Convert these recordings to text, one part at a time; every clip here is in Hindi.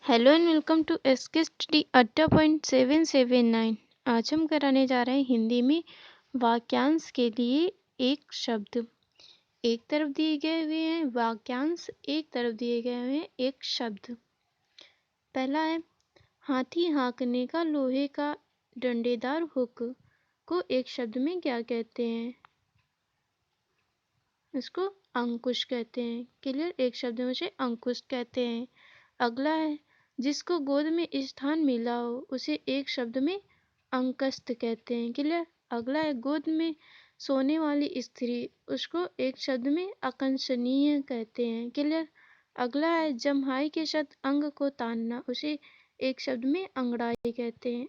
Hello and welcome to SK study Adda point 779। आज हम कराने जा रहे हैं हिंदी में वाक्यांश के लिए एक शब्द। एक तरफ दिए गए हुए हैं वाक्यांश, एक तरफ दिए गए हुए हैं एक शब्द। पहला है हाथी हाँकने का लोहे का डंडेदार हुक को एक शब्द में क्या कहते हैं? इसको अंकुश कहते हैं। क्लियर? एक शब्द में उसे अंकुश कहते हैं। अगला है जिसको गोद में स्थान मिला हो उसे एक शब्द में अंकस्त कहते हैं। क्लियर? अगला है गोद में सोने वाली स्त्री, उसको एक शब्द में अकंसनीय कहते हैं। क्लियर? अगला है जम्हाई के साथ अंग को तानना, उसे एक शब्द में अंगड़ाई कहते हैं।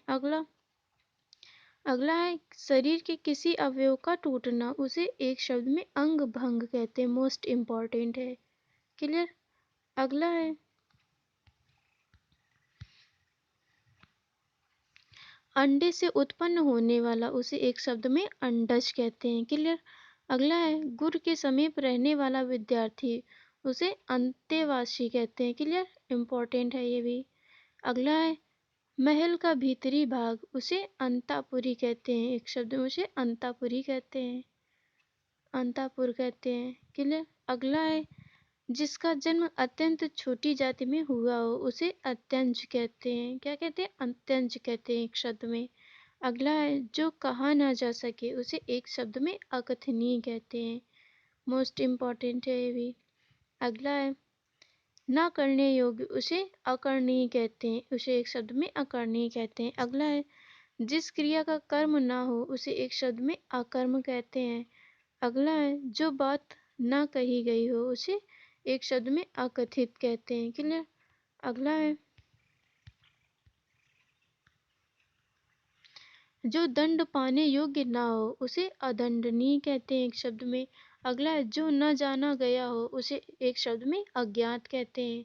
अगला है शरीर के किसी अवयव का टूटना, उसे एक शब्द में अंग भंग कहते हैं। मोस्ट इम्पॉर्टेंट है। क्लियर? अगला है अंडे से उत्पन्न होने वाला, उसे एक शब्द में अंडज कहते हैं। क्लियर? अगला है गुरु के समीप रहने वाला विद्यार्थी, उसे अंतेवासी कहते हैं। क्लियर? इम्पोर्टेंट है ये भी। अगला है महल का भीतरी भाग, उसे अंतापुरी कहते हैं। एक शब्द में उसे अंतापुरी कहते हैं, अंतापुर कहते हैं। क्लियर? अगला है जिसका जन्म अत्यंत छोटी जाति में हुआ हो, उसे अत्यंज कहते हैं। क्या कहते हैं? अत्यंज कहते हैं एक शब्द में। अगला है जो कहा ना जा सके, उसे एक शब्द में अकथनीय कहते हैं। मोस्ट इम्पॉर्टेंट है ये भी। अगला है ना करने योग्य, उसे अकरणीय कहते हैं। उसे एक शब्द में अकरणीय कहते हैं। अगला है जिस क्रिया का कर्म ना हो, उसे एक शब्द में अकर्म कहते हैं। अगला है जो बात ना कही गई हो, उसे एक शब्द में अकथित कहते हैं। क्लियर? अगला है जो दंड पाने योग्य ना हो, उसे अदंडनीय कहते हैं एक शब्द में। अगला है जो न जाना गया हो, उसे एक शब्द में अज्ञात कहते हैं।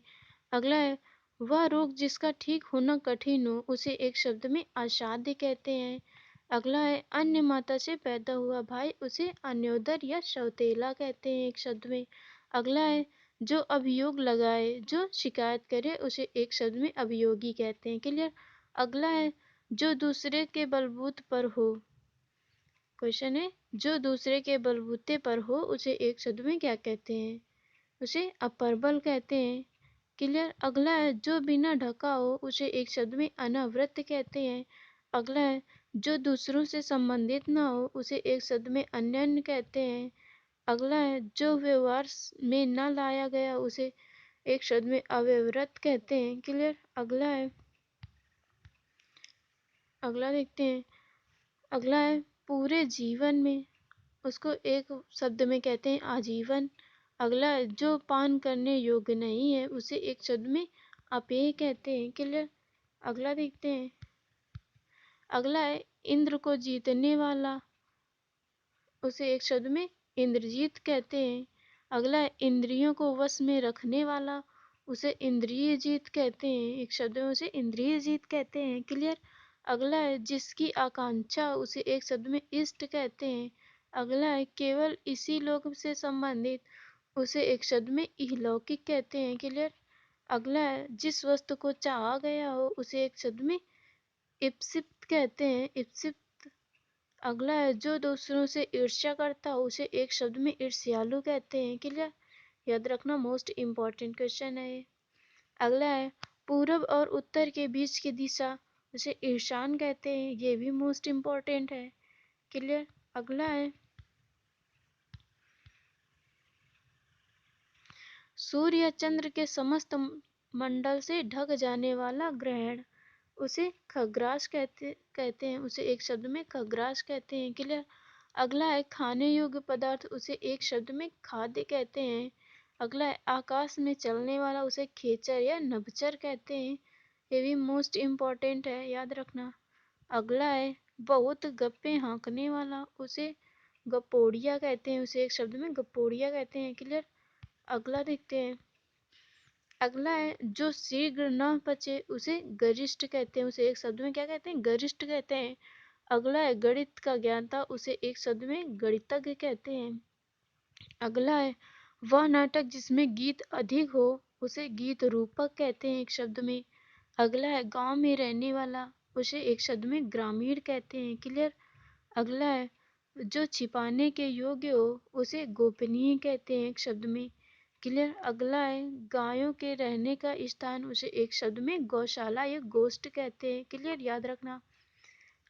अगला है वह रोग जिसका ठीक होना कठिन हो, उसे एक शब्द में असाध्य कहते हैं। अगला है अन्य माता से पैदा हुआ भाई, उसे अन्योदर या सौतेला कहते हैं एक शब्द में। अगला है जो अभियोग लगाए, जो शिकायत करे, उसे एक शब्द में अभियोगी कहते हैं। क्लियर? अगला है जो दूसरे के बलबूते पर हो, क्वेश्चन है जो दूसरे के बलबूते पर हो, उसे एक शब्द में क्या कहते हैं? उसे अपर्बल कहते हैं। क्लियर? अगला है जो बिना ढका हो, उसे एक शब्द में अनावृत कहते हैं। अगला है जो दूसरों से संबंधित ना हो, उसे एक शब्द में अन्यन्य कहते हैं। अगला है जो व्यवहार में न लाया गया, उसे एक शब्द में अव्यवहृत कहते हैं। क्लियर? अगला देखते हैं। अगला है पूरे जीवन में, उसको एक शब्द में कहते हैं आजीवन। अगला है जो पान करने योग्य नहीं है, उसे एक शब्द में अपेय कहते हैं। क्लियर? अगला देखते हैं। अगला है इंद्र को जीतने वाला, उसे एक शब्द में इंद्रजीत कहते हैं। अगला है इंद्रियों को वश में रखने वाला, उसे इंद्रिय जीत कहते हैं। एक शब्द में उसे इंद्रिय जीत कहते हैं। क्लियर? अगला है जिसकी आकांक्षा, उसे एक शब्द में इष्ट कहते हैं। अगला है केवल इसी लोक से संबंधित, उसे एक शब्द में इहलौकिक कहते हैं। क्लियर? अगला है जिस वस्तु को चाहा गया हो, उसे एक शब्द में इप्सित कहते हैं। इप्सित। अगला है जो दूसरों से ईर्ष्या करता हो, उसे एक शब्द में ईर्ष्यालु कहते हैं। क्लियर? याद रखना, मोस्ट इम्पॉर्टेंट क्वेश्चन है ये। अगला है पूरब और उत्तर के बीच की दिशा, उसे ईशान कहते हैं। ये भी मोस्ट इम्पॉर्टेंट है। क्लियर? अगला है सूर्य या चंद्र के समस्त मंडल से ढक जाने वाला ग्रहण, उसे खग्रास कहते हैं। उसे एक शब्द में खग्रास कहते हैं। क्लियर? अगला है खाने योग्य पदार्थ, उसे एक शब्द में खाद्य कहते हैं। अगला है आकाश में चलने वाला, उसे खेचर या नभचर कहते हैं। ये भी मोस्ट इम्पॉर्टेंट है, याद रखना। अगला है बहुत गप्पे हाँकने वाला, उसे गपोड़िया कहते हैं। उसे एक शब्द में गपोड़िया कहते हैं। क्लियर? अगला देखते हैं। अगला है जो शीघ्र न पचे, उसे गरिष्ठ कहते हैं। उसे एक शब्द में क्या कहते हैं? गरिष्ठ कहते हैं। अगला है गणित का ज्ञाता, उसे एक शब्द में गणितज्ञ कहते हैं। अगला है वह नाटक जिसमें गीत अधिक हो, उसे गीत रूपक कहते हैं एक शब्द में। अगला है गांव में रहने वाला, उसे एक शब्द में ग्रामीण कहते हैं। क्लियर। अगला है जो छिपाने के योग्य हो उसे गोपनीय कहते हैं, एक शब्द में। क्लियर। अगला है गायों के रहने का स्थान, उसे एक शब्द में गौशाला या गोष्ठ कहते हैं। क्लियर, याद रखना।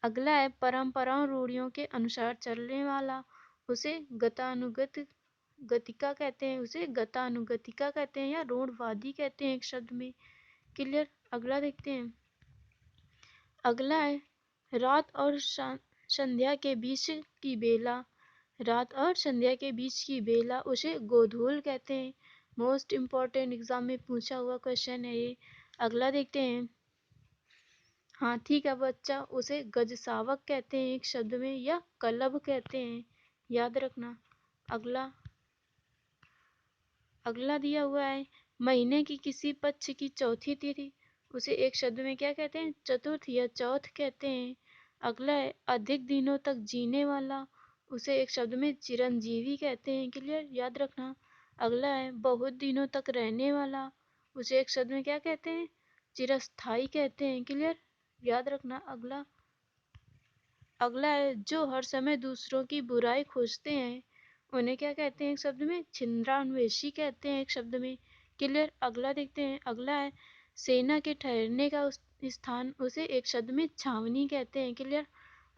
अगला है परंपराओं रूढ़ियों के अनुसार चलने वाला, उसे गतानुगत गतिका कहते हैं, उसे गतानुगतिका कहते हैं या रूढ़वादी कहते हैं, एक शब्द में। क्लियर। अगला देखते हैं। अगला है रात और संध्या के बीच की बेला, रात और संध्या के बीच की बेला उसे गोधूल कहते हैं। मोस्ट इम्पॉर्टेंट एग्जाम में पूछा हुआ क्वेश्चन है ये। अगला देखते हैं। हाथी का बच्चा, उसे गजसावक कहते हैं, एक शब्द में, या कलब कहते हैं, याद रखना। अगला अगला दिया हुआ है महीने की किसी पक्ष की चौथी तिथि, उसे एक शब्द में क्या कहते हैं, चतुर्थ या चौथ कहते हैं। अगला है अधिक दिनों तक जीने वाला, उसे एक शब्द में चिरंजीवी कहते हैं। क्लियर, याद रखना। अगला है बहुत दिनों तक रहने वाला, उसे एक शब्द में क्या कहते हैं, चिरस्थायी कहते हैं। क्लियर, याद रखना। अगला है जो हर समय दूसरों की बुराई खोजते हैं, उन्हें क्या कहते हैं, एक शब्द में छिंद्रान्वेषी कहते हैं, एक शब्द में। क्लियर। अगला देखते हैं। अगला है सेना के ठहरने का स्थान, उसे एक शब्द में छावनी कहते हैं। क्लियर।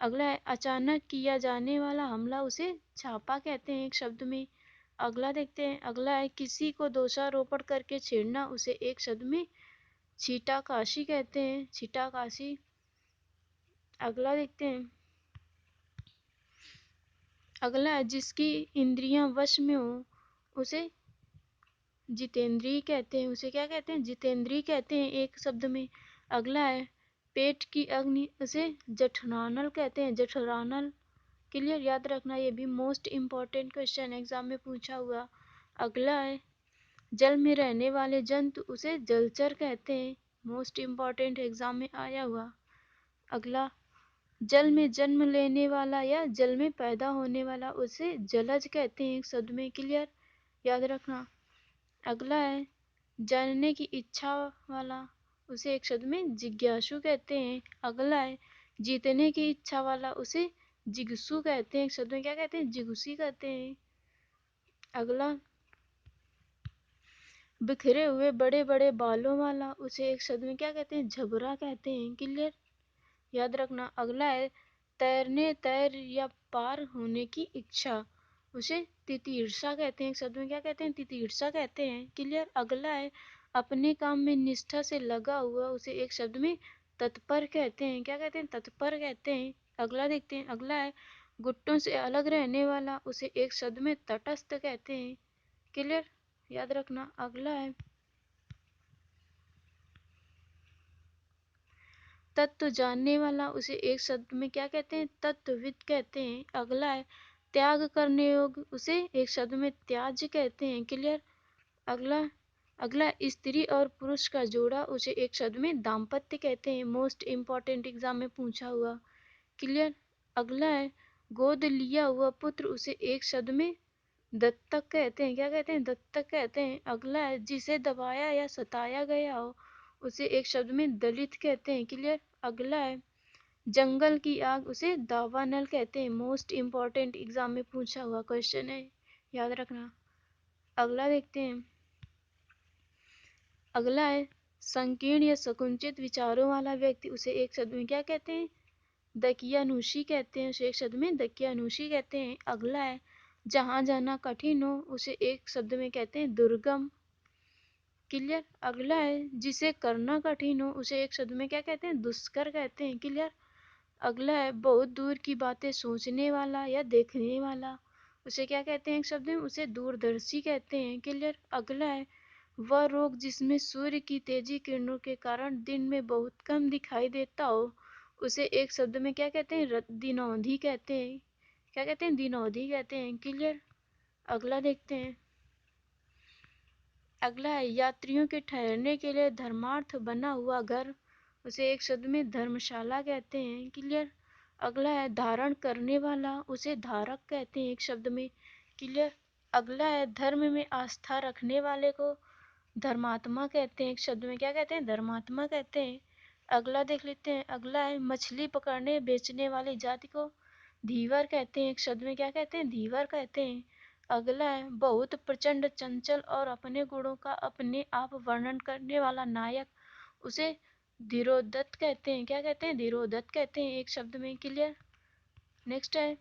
अगला है अचानक किया जाने वाला हमला, उसे छापा कहते हैं, एक शब्द में। अगला देखते हैं। अगला है किसी को दोषारोपण करके छेड़ना, उसे एक शब्द में छीटाकाशी कहते हैं, छीटाकाशी। अगला देखते हैं। अगला है जिसकी इंद्रियां वश में हो, उसे जितेंद्रिय कहते हैं, उसे क्या कहते हैं, जितेंद्रिय कहते हैं, एक शब्द में। अगला है पेट की अग्नि, उसे जठरानल कहते हैं, जठरानल। क्लियर, याद रखना, ये भी मोस्ट इम्पॉर्टेंट क्वेश्चन एग्जाम में पूछा हुआ। अगला है जल में रहने वाले जंतु, उसे जलचर कहते हैं, मोस्ट इम्पॉर्टेंट एग्जाम में आया हुआ। अगला जल में जन्म लेने वाला या जल में पैदा होने वाला, उसे जलज कहते हैं, एक शब्द में। क्लियर, याद रखना। अगला है जानने की इच्छा वाला, उसे एक शब्द में जिज्ञासु कहते हैं। अगला है जीतने की इच्छा वाला, उसे जिगसू कहते हैं, एक शब्द में क्या कहते हैं, जिगुसी कहते हैं। अगला बिखरे हुए बड़े बड़े बालों वाला, उसे एक शब्द में क्या कहते हैं, झबरा कहते हैं। क्लियर, याद रखना। अगला है तैर या पार होने की इच्छा, उसे तितीर्षा कहते हैं, एक शब्द में क्या कहते हैं, तितीर्षा कहते हैं। क्लियर। अगला है अपने काम में निष्ठा से लगा हुआ, उसे एक शब्द में तत्पर कहते हैं, क्या कहते हैं, तत्पर कहते हैं। अगला देखते हैं। अगला है गुट्टों से अलग रहने वाला, उसे एक शब्द में तटस्थ कहते हैं। क्लियर, याद रखना। अगला है तत्व जानने वाला, उसे एक शब्द में क्या कहते हैं, तत्वविद कहते हैं। अगला है त्याग करने योग्य, उसे एक शब्द में त्याज्य कहते हैं। क्लियर। अगला अगला स्त्री और पुरुष का जोड़ा, उसे एक शब्द में दाम्पत्य कहते हैं, मोस्ट इम्पॉर्टेंट एग्जाम में पूछा हुआ। क्लियर। अगला है गोद लिया हुआ पुत्र, उसे एक शब्द में दत्तक कहते हैं, क्या कहते हैं, दत्तक कहते हैं। अगला है जिसे दबाया या सताया गया हो, उसे एक शब्द में दलित कहते हैं। क्लियर। अगला है जंगल की आग, उसे दावानल कहते हैं, मोस्ट इम्पॉर्टेंट एग्जाम में पूछा हुआ क्वेश्चन है, याद रखना। अगला देखते हैं। अगला है संकीर्ण या संकुचित विचारों वाला व्यक्ति, उसे एक शब्द में क्या कहते हैं, दकियानुशी कहते हैं, उसे एक शब्द में दकियानुशी कहते हैं। अगला है जहाँ जाना कठिन हो, उसे एक शब्द में कहते हैं दुर्गम। क्लियर। अगला है जिसे करना कठिन हो, उसे एक शब्द में क्या कहते हैं, दुष्कर कहते हैं। क्लियर। अगला है बहुत दूर की बातें सोचने वाला या देखने वाला, उसे क्या कहते हैं, एक शब्द में, उसे दूरदर्शी कहते हैं। क्लियर। अगला है वह रोग जिसमें सूर्य की तेजी किरणों के कारण दिन में बहुत कम दिखाई देता हो, उसे एक शब्द में क्या कहते हैं, दिनौंधी कहते हैं, क्या कहते हैं, दिनौंधी कहते हैं। क्लियर। अगला देखते हैं। अगला है यात्रियों के ठहरने के लिए धर्मार्थ बना हुआ घर, उसे एक शब्द में धर्मशाला कहते हैं। क्लियर। अगला है धारण करने वाला, उसे धारक कहते हैं, एक शब्द में। क्लियर। अगला है धर्म में आस्था रखने वाले को धर्मात्मा कहते हैं, एक शब्द में क्या कहते हैं, धर्मात्मा कहते हैं। अगला देख लेते हैं, अगला है मछली पकड़ने बेचने वाली जाति को धीवर कहते हैं, एक शब्द में क्या कहते हैं, धीवर कहते हैं। अगला है बहुत प्रचंड चंचल और अपने गुणों का अपने आप वर्णन करने वाला नायक, उसे धीरोदत्त कहते हैं, क्या कहते हैं, धीरोदत्त कहते हैं, एक शब्द में। क्लियर। नेक्स्ट है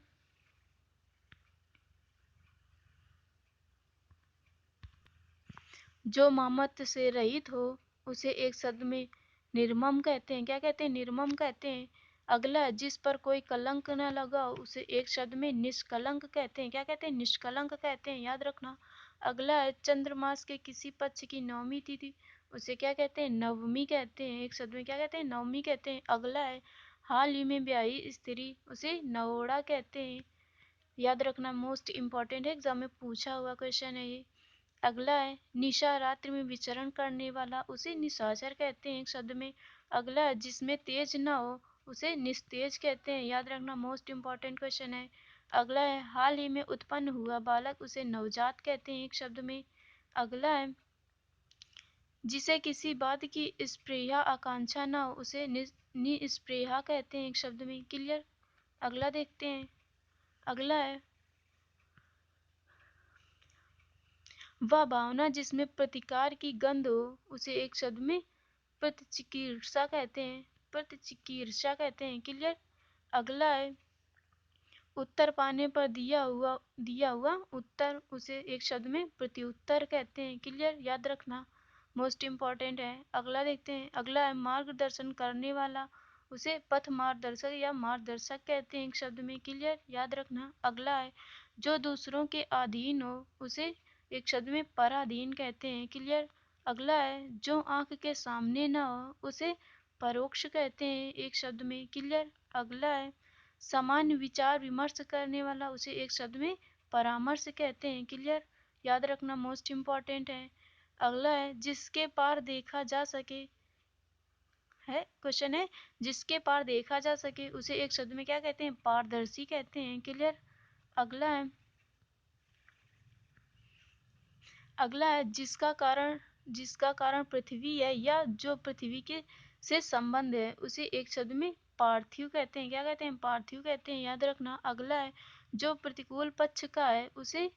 जो ममत्व से रहित हो उसे एक शब्द में निर्मम कहते हैं, क्या कहते हैं, निर्मम कहते हैं। अगला जिस पर कोई कलंक न लगा उसे एक शब्द में निष्कलंक कहते हैं, क्या कहते हैं, निष्कलंक कहते हैं, याद रखना। अगला है चंद्रमास के किसी पक्ष की नवमी तिथि उसे क्या कहते हैं, नवमी कहते हैं, एक शब्द में क्या कहते हैं, नवमी कहते हैं। अगला है हाल ही में ब्याही स्त्री उसे नवोड़ा कहते हैं, याद रखना, मोस्ट इंपॉर्टेंट है, एग्जाम में पूछा हुआ क्वेश्चन है ये। अगला है निशा रात्रि में विचरण करने वाला उसे निशाचर कहते हैं, एक शब्द में। अगला है जिसमें तेज ना हो उसे निस्तेज कहते हैं, याद रखना, मोस्ट इंपॉर्टेंट क्वेश्चन है। अगला है हाल ही में उत्पन्न हुआ बालक उसे नवजात कहते हैं, एक शब्द में। अगला है जिसे किसी बात की स्पृहा आकांक्षा ना हो उसे निस्पृहा कहते हैं, एक शब्द में। क्लियर। अगला देखते हैं, अगला है वह भावना जिसमें प्रतिकार की गंध हो उसे एक शब्द में प्रतिचिकित्सा कहते हैं, प्रतिचिकित्सा कहते हैं। क्लियर। अगला है उत्तर पाने पर दिया हुआ उत्तर उसे एक शब्द में प्रत्युत्तर कहते हैं। क्लियर, याद रखना, मोस्ट इम्पॉर्टेंट है। अगला देखते हैं, अगला है मार्गदर्शन करने वाला उसे पथ मार्गदर्शक या मार्गदर्शक कहते हैं, एक शब्द में। क्लियर, याद रखना। अगला है जो दूसरों के अधीन हो उसे एक शब्द में पराधीन कहते हैं। क्लियर। अगला है जो आंख के सामने न हो उसे परोक्ष कहते हैं, एक शब्द में। क्लियर। अगला है सामान्य विचार विमर्श करने वाला उसे एक शब्द में परामर्श कहते हैं। क्लियर, याद रखना, मोस्ट इम्पॉर्टेंट है। अगला है जिसके पार देखा जा सके, है क्वेश्चन है जिसके पार देखा जा सके उसे एक शब्द में क्या कहते हैं, पारदर्शी कहते हैं। क्लियर। अगला है जिसका कारण पृथ्वी है या जो पृथ्वी के से संबंध है उसे एक शब्द में पार्थिव कहते हैं, क्या कहते हैं, पार्थिव कहते हैं, याद रखना। अगला है जो प्रतिकूल पक्ष का है उसे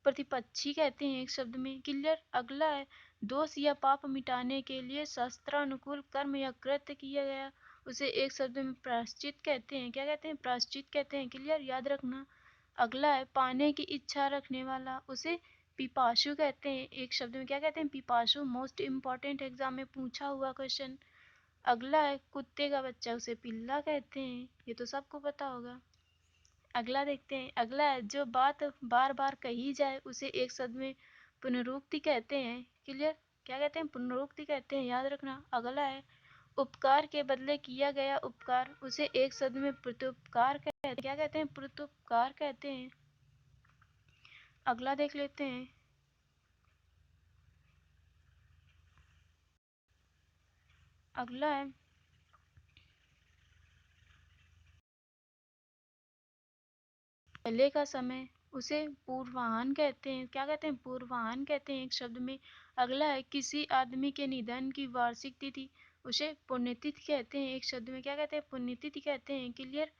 प्रतिपक्षी कहते हैं, एक शब्द में। क्लियर। अगला है दोष या पाप मिटाने के लिए शास्त्रानुकूल कर्म या कृत्य किया गया उसे एक शब्द में प्रायश्चित कहते हैं, क्या कहते हैं, प्रायश्चित कहते हैं। क्लियर, याद रखना। अगला है पाने की इच्छा रखने वाला उसे पिपासु कहते हैं, एक शब्द में क्या कहते हैं, पिपासु, मोस्ट इम्पॉर्टेंट, एग्जाम में पूछा हुआ क्वेश्चन। अगला है कुत्ते का बच्चा उसे पिल्ला कहते हैं, ये तो सबको पता होगा। अगला देखते हैं, अगला है जो बात बार बार कही जाए उसे एक शब्द में पुनरुक्ति कहते हैं। क्लियर, क्या कहते हैं, पुनरुक्ति कहते हैं, याद रखना। अगला है उपकार के बदले किया गया उपकार उसे एक शब्द में प्रत्युपकार कहते हैं, क्या कहते हैं, प्रत्युपकार कहते हैं। अगला देख लेते हैं, अगला है पहले का समय उसे पूर्वाह्न कहते हैं, क्या कहते हैं, पूर्वाह्न कहते हैं, एक शब्द में। अगला है किसी आदमी के निधन की वार्षिक तिथि उसे पुण्यतिथि कहते हैं, एक शब्द में क्या कहते हैं, पुण्यतिथि कहते हैं। क्लियर।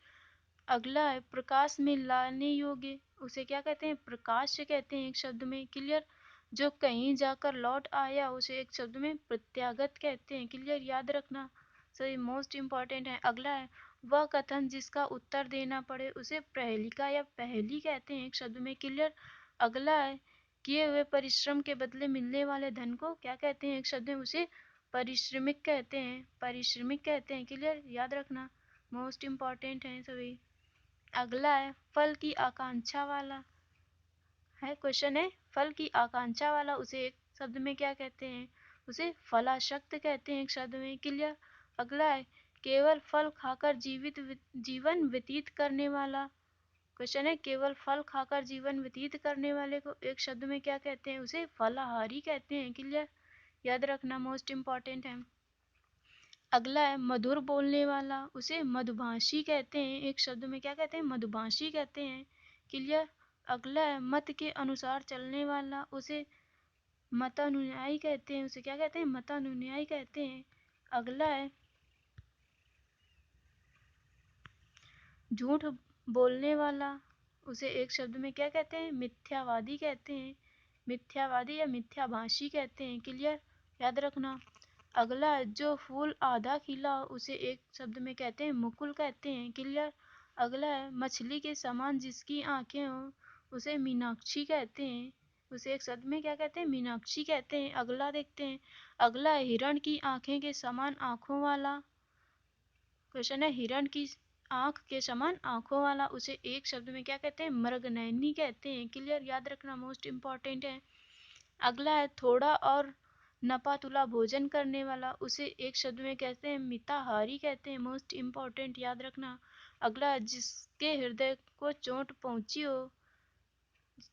अगला है प्रकाश में लाने योग्य उसे क्या कहते हैं, प्रकाश कहते हैं, एक शब्द में। क्लियर। जो कहीं जाकर लौट आया उसे एक शब्द में प्रत्यागत कहते हैं। क्लियर, याद रखना, सही, मोस्ट इम्पॉर्टेंट है। अगला है वह कथन जिसका उत्तर देना पड़े उसे प्रहेलिका या पहेली कहते हैं, एक शब्द में। क्लियर। अगला है किए हुए परिश्रम के बदले मिलने वाले धन को क्या कहते हैं, एक शब्द में उसे परिश्रमिक कहते हैं, परिश्रमिक कहते हैं। क्लियर, याद रखना, मोस्ट इम्पॉर्टेंट है सभी। अगला है फल की आकांक्षा वाला, है क्वेश्चन है फल की आकांक्षा वाला उसे एक शब्द में क्या कहते हैं, उसे फलाशक्त कहते हैं, एक शब्द में। क्लियर। अगला है केवल फल खाकर जीवन व्यतीत करने वाला, क्वेश्चन है केवल फल खाकर जीवन व्यतीत करने वाले को एक शब्द में क्या कहते हैं, उसे फलाहारी कहते हैं। क्लियर, याद रखना, मोस्ट इम्पॉर्टेंट है। अगला है मधुर बोलने वाला उसे मधुभाषी कहते हैं, एक शब्द में क्या कहते हैं, मधुभाषी कहते हैं। क्लियर। अगला है मत के अनुसार चलने वाला उसे मतानुयायी कहते हैं, उसे क्या कहते हैं? मतानुयायी कहते हैं। अगला है झूठ बोलने वाला, उसे एक शब्द में क्या कहते हैं? मिथ्यावादी कहते हैं। मिथ्यावादी या मिथ्याभाषी कहते हैं। क्लियर? याद रखना। अगला है जो फूल आधा खिला हो, उसे एक शब्द में कहते हैं? मुकुल कहते हैं। क्लियर? अगला है मछली के समान जिसकी आंखें हों, उसे मीनाक्षी कहते हैं। उसे एक शब्द में क्या कहते हैं? मीनाक्षी कहते हैं। अगला देखते हैं। अगला है हिरण की आंखें के समान आंखों वाला। क्वेश्चन है हिरण की आंख के समान आंखों वाला, उसे एक शब्द में क्या कहते हैं? मृगनयनी कहते हैं। क्लियर? याद रखना, मोस्ट इंपॉर्टेंट है। अगला है थोड़ा और नपा तुला भोजन करने वाला, उसे एक शब्द में कहते हैं? मिताहारी कहते हैं। मोस्ट इंपॉर्टेंट, याद रखना। अगला है जिसके हृदय को चोट पहुंची हो,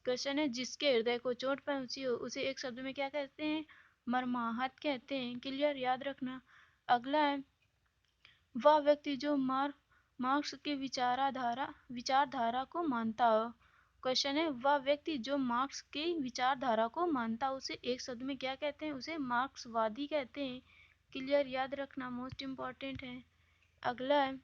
क्वेश्चन है जिसके हृदय को चोट पहुंची हो, उसे एक शब्द में क्या कहते हैं? मर्माहत कहते हैं। क्लियर? याद रखना। अगला है वह व्यक्ति जो मार्क्स के विचारधारा को मानता हो। क्वेश्चन है वह व्यक्ति जो मार्क्स की विचारधारा को मानता हो, उसे एक शब्द में क्या कहते हैं? उसे मार्क्सवादी कहते हैं। क्लियर? याद रखना, मोस्ट इम्पॉर्टेंट है। अगला है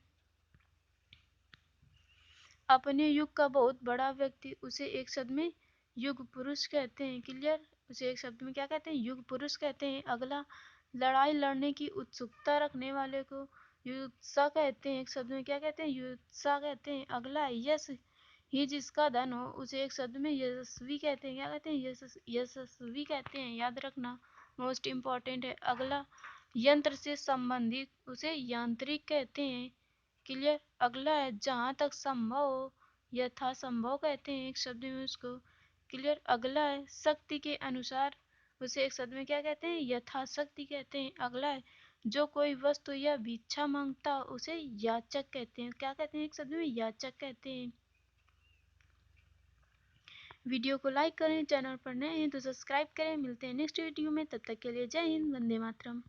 अपने युग का बहुत बड़ा व्यक्ति, उसे एक शब्द में युग पुरुष कहते हैं। क्लियर? उसे एक शब्द में क्या कहते हैं? युग पुरुष कहते हैं। अगला लड़ाई लड़ने की उत्सुकता रखने वाले को युत्सा कहते हैं। एक शब्द में क्या कहते हैं? युत्सा कहते हैं। अगला यश ही जिसका धन हो, उसे एक शब्द में यशस्वी कहते हैं। क्या कहते हैं? यशस्वी कहते हैं। याद रखना, मोस्ट इम्पॉर्टेंट है। अगला यंत्र से संबंधित, उसे यांत्रिक कहते हैं। क्लियर? अगला है जहाँ तक संभव हो, यथासंभव कहते हैं एक शब्द में उसको। क्लियर? अगला है शक्ति के अनुसार, उसे एक शब्द में क्या कहते हैं? यथाशक्ति कहते हैं। अगला है जो कोई वस्तु या भिक्षा मांगता हो, उसे याचक कहते हैं। क्या कहते हैं? एक शब्द में याचक कहते हैं। वीडियो को लाइक करें, चैनल पर नए हैं तो सब्सक्राइब करें। मिलते हैं नेक्स्ट वीडियो में, तब तक के लिए जय हिंद, वंदे मातरम।